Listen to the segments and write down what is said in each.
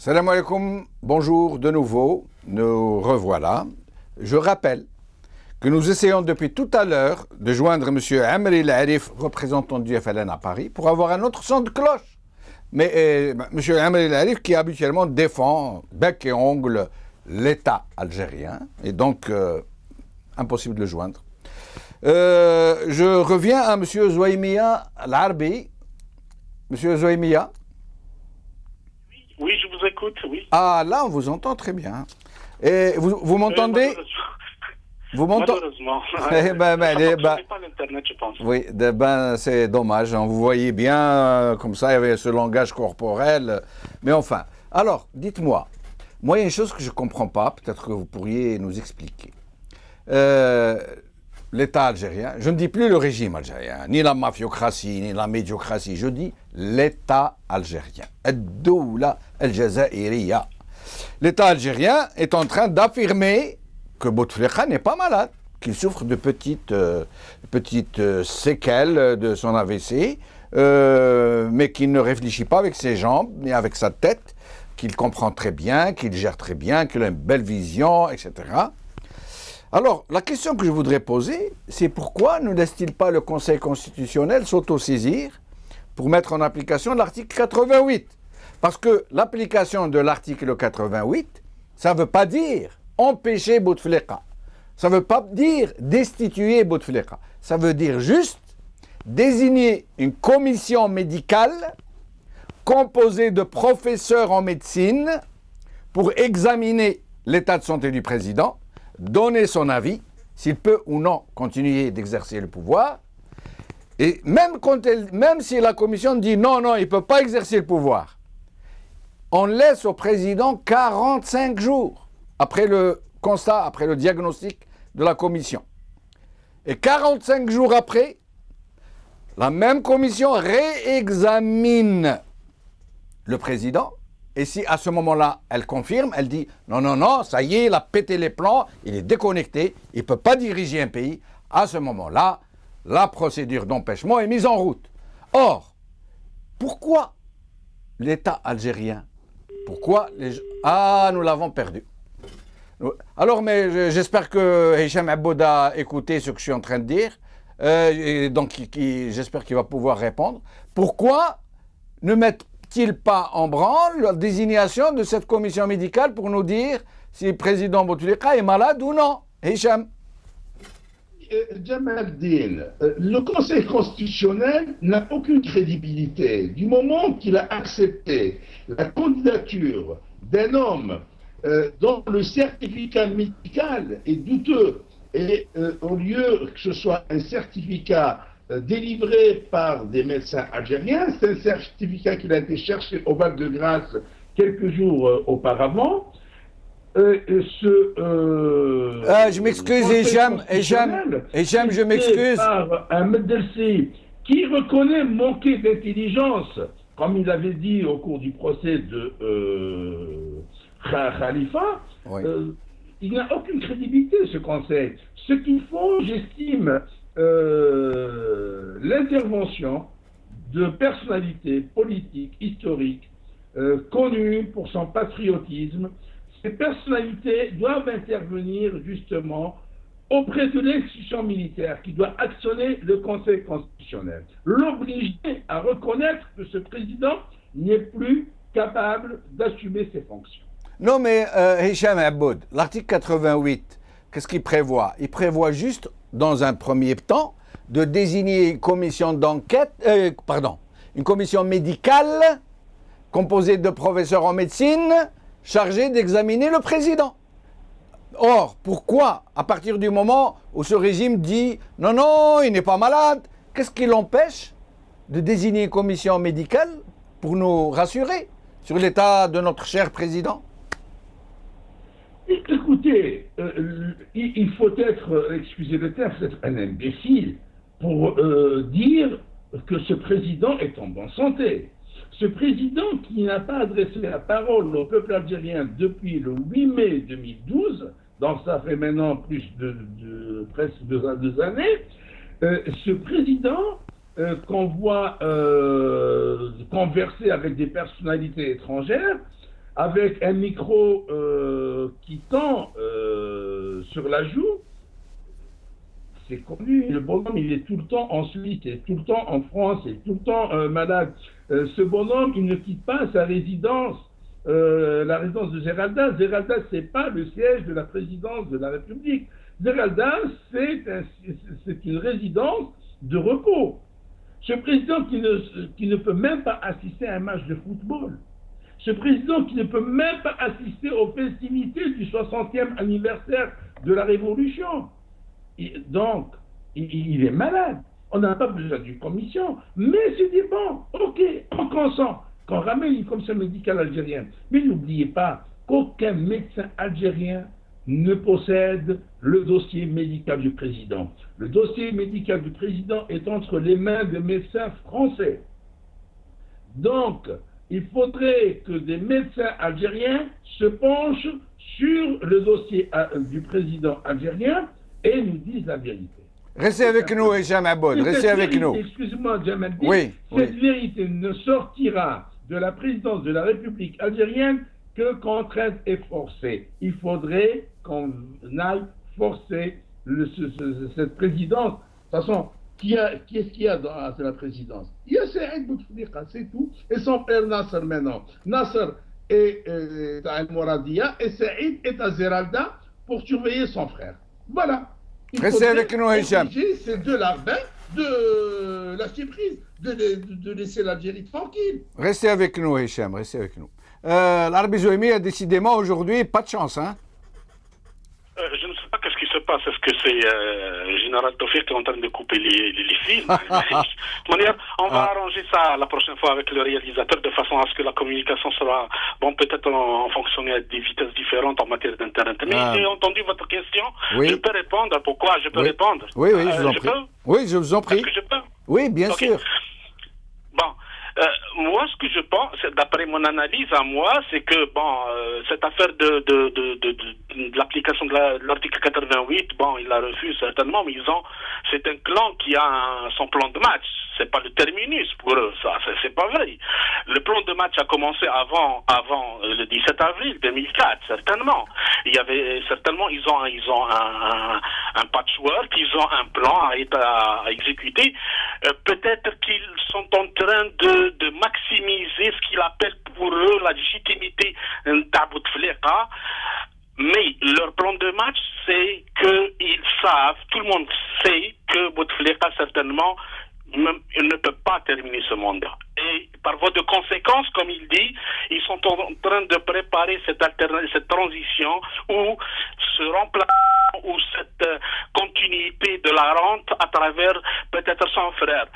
Salam alaikum, bonjour de nouveau, nous revoilà. Je rappelle que nous essayons depuis tout à l'heure de joindre M. Amri El-Arif, représentant du FLN à Paris, pour avoir un autre son de cloche. Mais M. Amri El-Arif qui habituellement défend bec et ongle l'État algérien, et donc impossible de le joindre. Je reviens à M. Zouaïmia Al-Arbi. M. Zouaïmia. Oui, je vous écoute, oui. Ah, là, on vous entend très bien. Et vous m'entendez? Vous m'entendez? Malheureusement. Eh ben, pas l'Internet, je pense. oui, c'est dommage. Vous voyez bien, comme ça, il y avait ce langage corporel. Mais enfin, alors, dites-moi, moi, il y a une chose que je ne comprends pas, peut-être que vous pourriez nous expliquer. L'État algérien, je ne dis plus le régime algérien, ni la mafiocratie, ni la médiocratie, je dis l'État algérien. Ad-Doula al-Jazairiya. L'État algérien est en train d'affirmer que Bouteflika n'est pas malade, qu'il souffre de petites séquelles de son AVC, mais qu'il ne réfléchit pas avec ses jambes, mais avec sa tête, qu'il comprend très bien, qu'il gère très bien, qu'il a une belle vision, etc. Alors, la question que je voudrais poser, c'est pourquoi ne laisse-t-il pas le Conseil constitutionnel s'autosaisir pour mettre en application l'article 88? Parce que l'application de l'article 88, ça ne veut pas dire empêcher Bouteflika. Ça ne veut pas dire destituer Bouteflika. Ça veut dire juste désigner une commission médicale composée de professeurs en médecine pour examiner l'état de santé du président, donner son avis, s'il peut ou non continuer d'exercer le pouvoir. Et même si la commission dit non, il ne peut pas exercer le pouvoir, on laisse au président 45 jours après le constat, après le diagnostic de la commission. Et 45 jours après, la même commission réexamine le président. Et si à ce moment-là, elle confirme, elle dit non, ça y est, il a pété les plans, il est déconnecté, il ne peut pas diriger un pays, à ce moment-là, la procédure d'empêchement est mise en route. Or, pourquoi l'État algérien? Pourquoi Ah, nous l'avons perdu. Alors, mais j'espère que Hicham Aboud a écouté ce que je suis en train de dire, et donc j'espère qu'il va pouvoir répondre. Pourquoi ne met-il pas en branle la désignation de cette commission médicale pour nous dire si le président Bouteflika est malade ou non? Hicham. Djamaldine, le Conseil constitutionnel n'a aucune crédibilité du moment qu'il a accepté la candidature d'un homme dont le certificat médical est douteux et au lieu que ce soit un certificat délivré par des médecins algériens, c'est un certificat qui a été cherché au Val de Grâce quelques jours auparavant. Je m'excuse, Hicham, je m'excuse. Par un Meddelsi qui reconnaît manquer d'intelligence, comme il avait dit au cours du procès de Khalifa, oui. Il n'a aucune crédibilité, ce conseil. Ce qu'il faut, j'estime, l'intervention de personnalités politiques, historiques, connues pour son patriotisme. Ces personnalités doivent intervenir justement auprès de l'institution militaire qui doit actionner le Conseil constitutionnel, l'obliger à reconnaître que ce président n'est plus capable d'assumer ses fonctions. Non mais Hicham Aboud, l'article 88, qu'est-ce qu'il prévoit? Il prévoit juste, dans un premier temps, de désigner une commission d'enquête, une commission médicale composée de professeurs en médecine chargé d'examiner le président. Or, pourquoi, à partir du moment où ce régime dit « Non, il n'est pas malade », qu'est-ce qui l'empêche de désigner une commission médicale pour nous rassurer sur l'état de notre cher président? Écoutez, il faut être, excusez le terme, être un imbécile pour dire que ce président est en bonne santé. Ce président qui n'a pas adressé la parole au peuple algérien depuis le 8 mai 2012, donc ça fait maintenant plus de presque deux années, ce président qu'on voit converser avec des personnalités étrangères, avec un micro qui tend sur la joue, c'est connu. Le bonhomme, il est tout le temps en Suisse, il est tout le temps en France, il est tout le temps malade. Ce bonhomme, il ne quitte pas sa résidence, la résidence de Géraldas. Géraldas, c'est pas le siège de la présidence de la République. Géraldas, c'est une résidence de repos. Ce président qui ne peut même pas assister à un match de football. Ce président qui ne peut même pas assister aux festivités du 60e anniversaire de la Révolution. Donc, il est malade. On n'a pas besoin d'une commission. Mais c'est dit, bon, ok, on consent qu'on ramène une commission médicale algérienne. Mais n'oubliez pas qu'aucun médecin algérien ne possède le dossier médical du président. Le dossier médical du président est entre les mains des médecins français. Donc, il faudrait que des médecins algériens se penchent sur le dossier du président algérien et nous disent la vérité. Restez avec nous, Hicham Aboud, restez avec nous. Excusez-moi, Jamal, oui, cette vérité ne sortira de la présidence de la République algérienne que contrainte et forcée. Il faudrait qu'on aille forcer cette présidence. De toute façon, qui est-ce qu'il y a dans la présidence? Il y a Saïd Bouteflika, c'est tout. Et son père Nasser maintenant. Nasser est à El Mouradia et Saïd est à Zeralda pour surveiller son frère. Voilà. Restez avec nous, Hicham. C'est de l'Arbin de lâcher prise, de laisser l'Algérie tranquille. Restez avec nous, Hicham, restez avec nous. L'Arabie Zoémie a décidément aujourd'hui pas de chance, hein? Je ne sais pas qu'est-ce qui se passe. Est-ce que c'est Général Tofir qui est en train de couper les fils? De manière, on va arranger ça la prochaine fois avec le réalisateur de façon à ce que la communication sera, bon, peut-être en fonctionner à des vitesses différentes en matière d'Internet. Mais j'ai entendu votre question. Oui. Je peux répondre. Pourquoi je peux répondre? Oui, je vous en prie. Oui, je vous en prie. Est-ce que je peux? Oui, bien sûr. Bon. Moi, ce que je pense, d'après mon analyse à moi, c'est que bon, cette affaire de l'application de l'article 88, bon, il la refuse certainement, mais c'est un clan qui a son plan de match. C'est pas le terminus pour eux, ça, c'est pas vrai. Le plan de match a commencé avant le 17 avril 2004, certainement. Il y avait certainement, ils ont un patchwork, ils ont un plan à exécuter. Peut-être qu'ils sont en train de maximiser ce qu'ils appellent pour eux la légitimité d'Bouteflika. Mais leur plan de match, c'est qu'ils savent, tout le monde sait que Bouteflika certainement il ne peut pas terminer ce mandat. Et par voie de conséquence, comme il dit, ils sont en train de préparer cette transition ou ce remplacement ou cette continuité de la rente à travers peut-être son frère.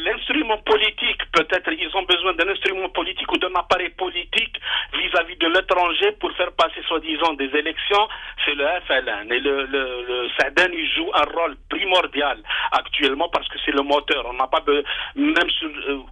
L'instrument politique, peut-être ils ont besoin d'un instrument politique ou d'un appareil politique vis-à-vis de l'étranger pour faire passer soi-disant des élections, c'est le FLN. Et le Saadane, il joue un rôle primordial actuellement parce que c'est le moteur. On n'a pas même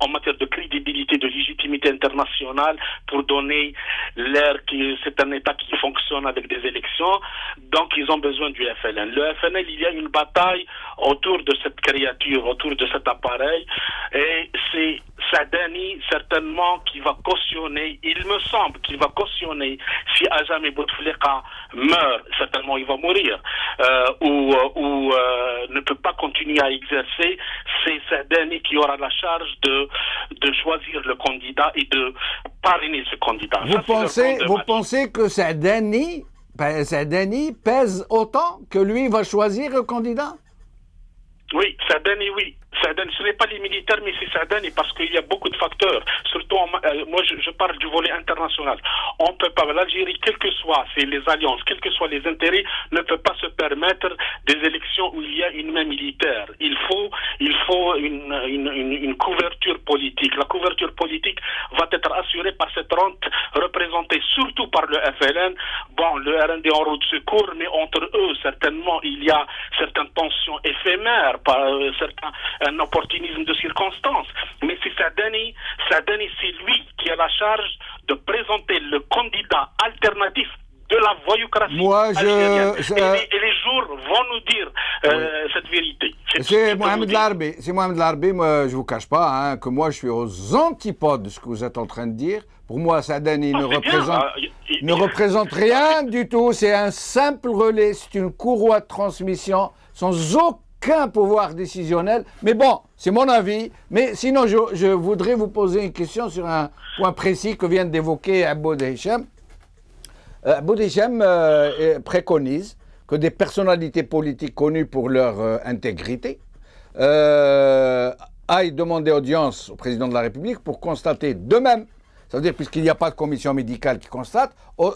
en matière de crédibilité, de légitimité internationale pour donner l'air que c'est un État qui fonctionne avec des élections. Donc ils ont besoin du FLN. Le FLN, il y a une bataille autour de cette créature, autour de cet appareil, et c'est Saadani certainement qui va cautionner, il me semble qu'il va cautionner si à jamais Bouteflika meurt, certainement il va mourir, ou ne peut pas continuer à exercer, c'est Saadani qui aura la charge de choisir le candidat et de parrainer ce candidat. Vous pensez que Saadani pèse autant que lui va choisir le candidat? Oui, Saadani, oui. Saadani, ce n'est pas les militaires, mais c'est Saadani parce qu'il y a beaucoup de facteurs. Surtout, moi, je parle du volet international. On peut pas, l'Algérie, quelles que soient les alliances, quels que soient les intérêts, ne peut pas se permettre des élections où il y a une main militaire. Il faut une couverture politique. La couverture politique va être assurée par cette rente représentée surtout par le FLN. Bon, le RND en route de secours, mais entre eux, certainement, il y a certaines tensions éphémères, un opportunisme de circonstances. Mais c'est Saadani, c'est lui qui a la charge de présenter le candidat alternatif de la voyoucratie algérienne. Et les jours vont nous dire cette vérité. C'est Mohamed Larbi. Moi, je ne vous cache pas que moi, je suis aux antipodes de ce que vous êtes en train de dire. Pour moi, Saadani ne représente rien du tout. C'est un simple relais, c'est une courroie de transmission sans aucun pouvoir décisionnel. Mais bon, c'est mon avis. Mais sinon, je voudrais vous poser une question sur un point précis que vient d'évoquer Aboud Hicham. Aboud Hicham préconise que des personnalités politiques connues pour leur intégrité aillent demander audience au président de la République pour constater d'eux-mêmes. Ça veut dire, puisqu'il n'y a pas de commission médicale qui constate,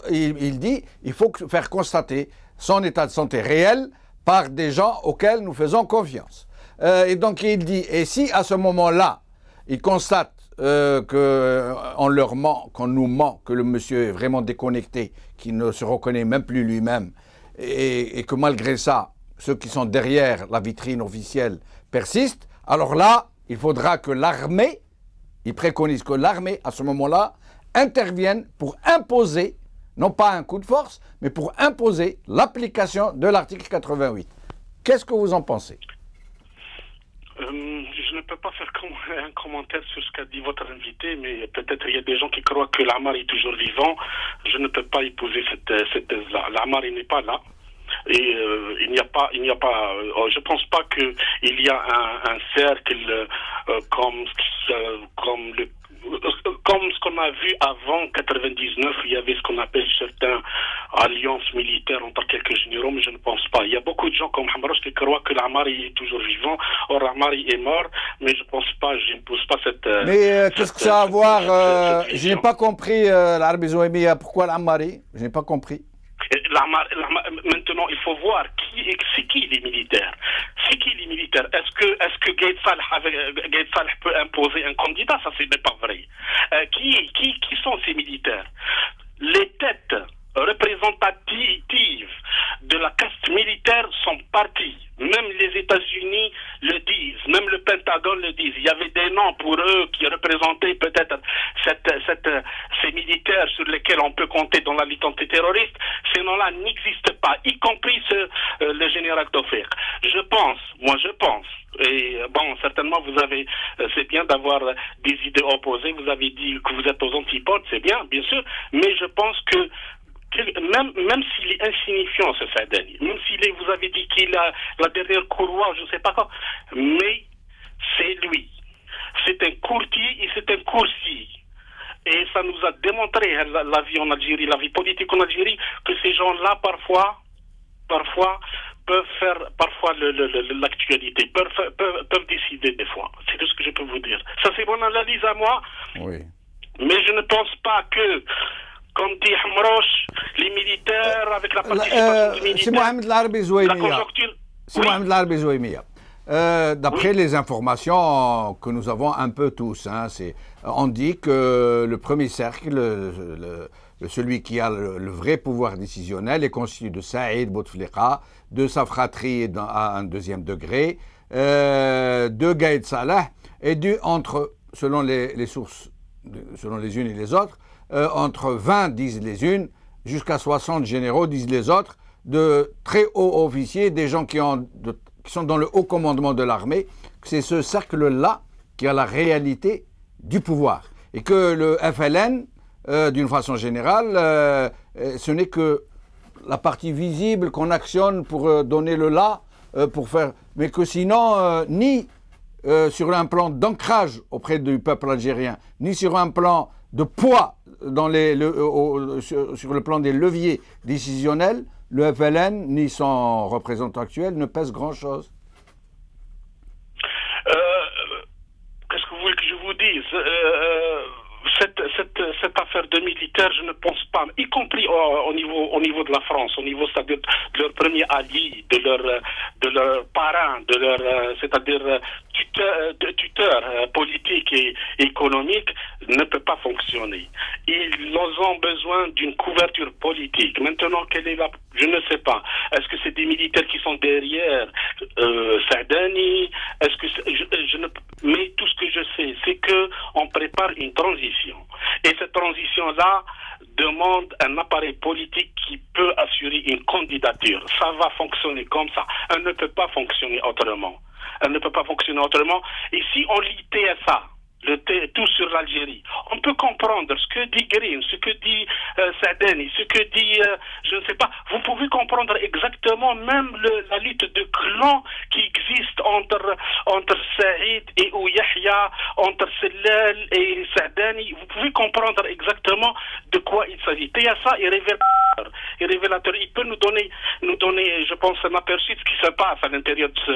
il dit qu'il faut faire constater son état de santé réel par des gens auxquels nous faisons confiance. Et donc il dit, et si à ce moment-là, il constate qu'on leur ment, qu'on nous ment, que le monsieur est vraiment déconnecté, qu'il ne se reconnaît même plus lui-même, et que malgré ça, ceux qui sont derrière la vitrine officielle persistent, alors là, il faudra que l'armée, il préconise que l'armée, à ce moment-là, intervienne pour imposer, non pas un coup de force, mais pour imposer l'application de l'article 88. Qu'est-ce que vous en pensez ? Je ne peux pas faire un commentaire sur ce qu'a dit votre invité, mais peut-être il y a des gens qui croient que l'Amar est toujours vivant. Je ne peux pas épouser cette thèse-là. L'Amar, il n'est pas là. Et il n'y a pas, je pense pas que il y a un cercle comme ce qu'on a vu avant 99, il y avait ce qu'on appelle certaines alliances militaires entre quelques généraux, mais je ne pense pas. Il y a beaucoup de gens comme Hamroche qui croient que l'Amari est toujours vivant, or l'Amari est mort, mais je pense pas, je n'impose pas cette... Mais qu'est-ce que ça a à voir je n'ai pas compris l'Arabie Zouémia, pourquoi l'Amari? Je n'ai pas compris. Maintenant, il faut voir c'est qui les militaires. C'est qui les militaires? Est-ce que Gaïd Salah peut imposer un candidat? Ça, c'est pas vrai. Qui sont ces militaires? Les têtes représentatives de la caste militaire sont parties. Même les États-Unis le disent, même le Pentagone le dit. Il y avait des noms pour eux qui représentaient peut-être ces militaires sur lesquels on peut compter dans la lutte antiterroriste. Ces noms-là n'existent pas, y compris le général Tofek. Je pense, et bon, certainement c'est bien d'avoir des idées opposées. Vous avez dit que vous êtes aux antipodes, c'est bien sûr, mais je pense que même s'il est insignifiant, ce Saadani, même vous avez dit qu'il a la dernière courroie, je ne sais pas quoi, mais c'est lui. C'est un courtier et c'est un coursier. Et ça nous a démontré la vie en Algérie, la vie politique en Algérie, que ces gens-là, parfois, peuvent faire l'actualité, peuvent décider des fois. C'est tout ce que je peux vous dire. Ça, c'est mon analyse à moi. Oui. Mais je ne pense pas que, comme dit Hamroche, les militaires, avec la participation des militaires... C'est Mohamed Larbi Zouémia. Mohamed Larbi Zouémia. D'après les informations que nous avons un peu tous, on dit que le premier cercle, celui qui a le vrai pouvoir décisionnel, est constitué de Saïd Bouteflika, de sa fratrie à un deuxième degré, de Gaïd Salah, et selon les sources, selon les unes et les autres, entre 20, disent les unes, jusqu'à 60 généraux, disent les autres, de très hauts officiers, des gens qui sont dans le haut commandement de l'armée, que c'est ce cercle-là qui a la réalité du pouvoir. Et que le FLN, d'une façon générale, ce n'est que la partie visible qu'on actionne pour donner le là, mais que sinon, ni sur un plan d'ancrage auprès du peuple algérien, ni sur un plan de poids sur le plan des leviers décisionnels, le FLN, ni son représentant actuel, ne pèse grand-chose. Qu'est-ce que vous voulez que je vous dise? Cette affaire de militaires, je ne pense pas, y compris au niveau de la France, c'est-à-dire de leur premier allié, de leur parrain, c'est-à-dire tuteur politique et économique, ne peut pas fonctionner. Ils ont besoin d'une couverture politique. Maintenant, je ne sais pas. Est-ce que c'est des militaires qui sont derrière Saadani? Mais tout ce que je sais, c'est que on prépare une transition. Et cette transition-là, de demande un appareil politique qui peut assurer une candidature. Ça va fonctionner comme ça. Elle ne peut pas fonctionner autrement. Elle ne peut pas fonctionner autrement. Et si on lit TSA, tout sur l'Algérie, on peut comprendre ce que dit Green, ce que dit Saadani, ce que dit, je ne sais pas, vous pouvez comprendre exactement même la lutte de clans qui existe entre Saïd et Yahya, entre Sellal et Saadani. Vous pouvez comprendre exactement de quoi il s'agit. TSA est révélateur. Il peut nous donner, je pense, un aperçu de ce qui se passe à l'intérieur de ce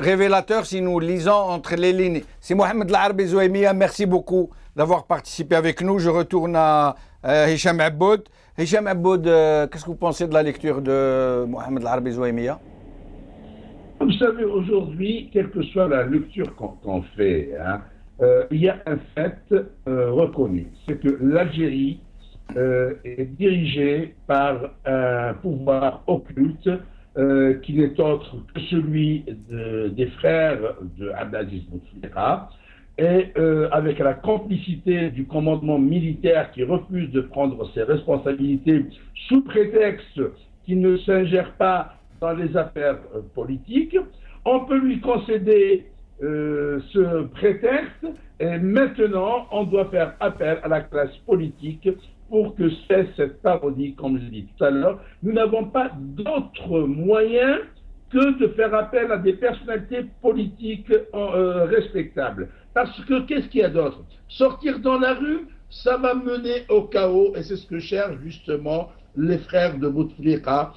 révélateur si nous lisons entre les lignes. C'est Mohamed Larbi Zouaimia, merci beaucoup d'avoir participé avec nous. Je retourne à Hicham Aboud. Hicham Aboud, qu'est-ce que vous pensez de la lecture de Mohamed Larbi Zouaimia? Vous savez, aujourd'hui, quelle que soit la lecture qu'on fait, il y a un fait reconnu, c'est que l'Algérie est dirigée par un pouvoir occulte qui n'est autre que celui des frères de Abdelaziz Bouteflika, et avec la complicité du commandement militaire qui refuse de prendre ses responsabilités sous prétexte qu'il ne s'ingère pas dans les affaires politiques, on peut lui concéder ce prétexte, et maintenant on doit faire appel à la classe politique pour que cesse cette parodie, comme je l'ai dit tout à l'heure. Nous n'avons pas d'autre moyen que de faire appel à des personnalités politiques respectables. Parce que qu'est-ce qu'il y a d'autre? Sortir dans la rue, ça va mener au chaos, et c'est ce que cherchent justement les frères de Bouteflika,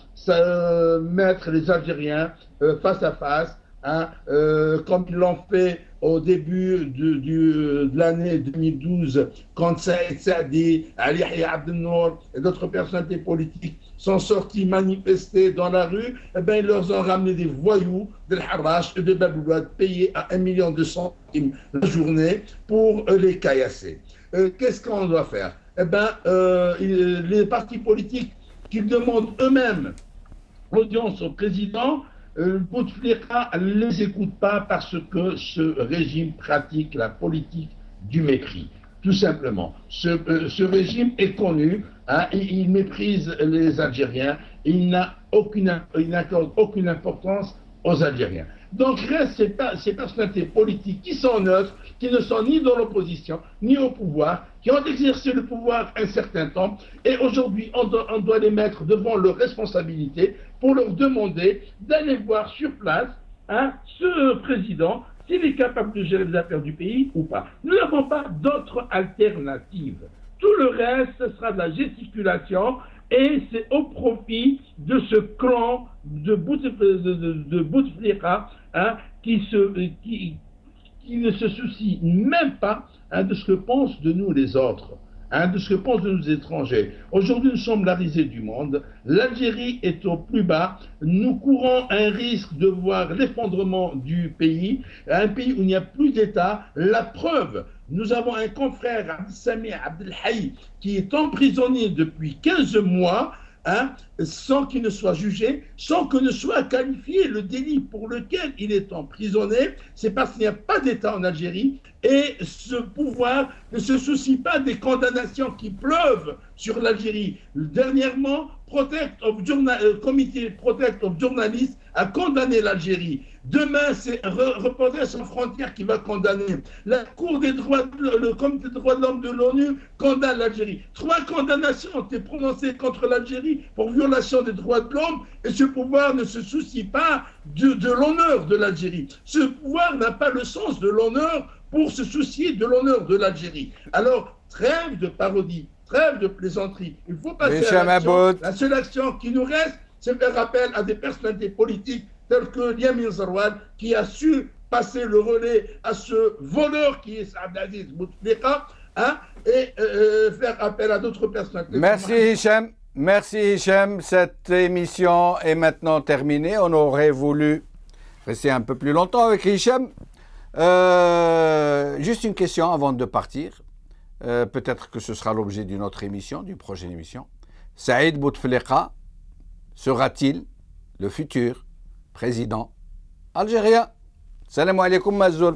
mettre les Algériens face à face, comme ils l'ont fait au début de l'année 2012, quand Saïd Saadi, Ali Yahya Abdel-Nour et d'autres personnalités politiques sont sortis manifester dans la rue, eh bien, ils leur ont ramené des voyous de l'Harrach et de Baboulouad payés à 1 200 000 la journée pour les caillasser. Qu'est-ce qu'on doit faire? Eh bien, les partis politiques qui demandent eux-mêmes l'audience au président, Bouteflika ne les écoute pas parce que ce régime pratique la politique du mépris. Tout simplement. Ce régime est connu, il méprise les Algériens, il n'accorde aucune importance aux Algériens. Donc restent ces personnalités politiques qui sont neutres, qui ne sont ni dans l'opposition, ni au pouvoir, qui ont exercé le pouvoir un certain temps, et aujourd'hui on doit les mettre devant leurs responsabilités pour leur demander d'aller voir sur place ce président, s'il est capable de gérer les affaires du pays ou pas. Nous n'avons pas d'autre alternative. Tout le reste, ce sera de la gesticulation, et c'est au profit de ce clan de Bouteflika qui ne se soucie même pas de ce que pensent de nous les autres, de ce que pensent de nos étrangers. Aujourd'hui, nous sommes la risée du monde. L'Algérie est au plus bas. Nous courons un risque de voir l'effondrement du pays, un pays où il n'y a plus d'État. La preuve, nous avons un confrère, Abdel Abdelhaï, qui est emprisonné depuis 15 mois, sans qu'il ne soit jugé, sans que ne soit qualifié le délit pour lequel il est emprisonné. C'est parce qu'il n'y a pas d'État en Algérie, et ce pouvoir ne se soucie pas des condamnations qui pleuvent sur l'Algérie. Dernièrement, Comité Protect of Journalists a condamné l'Algérie. Demain, c'est Reporters sans frontières qui va condamner. La Cour des droits, le Comité des droits de l'homme de l'ONU condamne l'Algérie. 3 condamnations ont été prononcées contre l'Algérie pour violation des droits de l'homme, et ce pouvoir ne se soucie pas de l'honneur de l'Algérie. Ce pouvoir n'a pas le sens de l'honneur pour se soucier de l'honneur de l'Algérie. Alors, trêve de parodie, trêve de plaisanterie. Il faut passer à l'action. La seule action qui nous reste, c'est faire appel à des personnalités politiques telles que Yamin Zarouane, qui a su passer le relais à ce voleur qui est Abdelaziz Bouteflika, et faire appel à d'autres personnalités. Merci Hicham. Merci Hicham. Cette émission est maintenant terminée. On aurait voulu rester un peu plus longtemps avec Hicham. Juste une question avant de partir. Peut-être que ce sera l'objet d'une autre émission, d'une prochaine émission. Saïd Bouteflika sera-t-il le futur président algérien? Salam alaikum, Mazoul,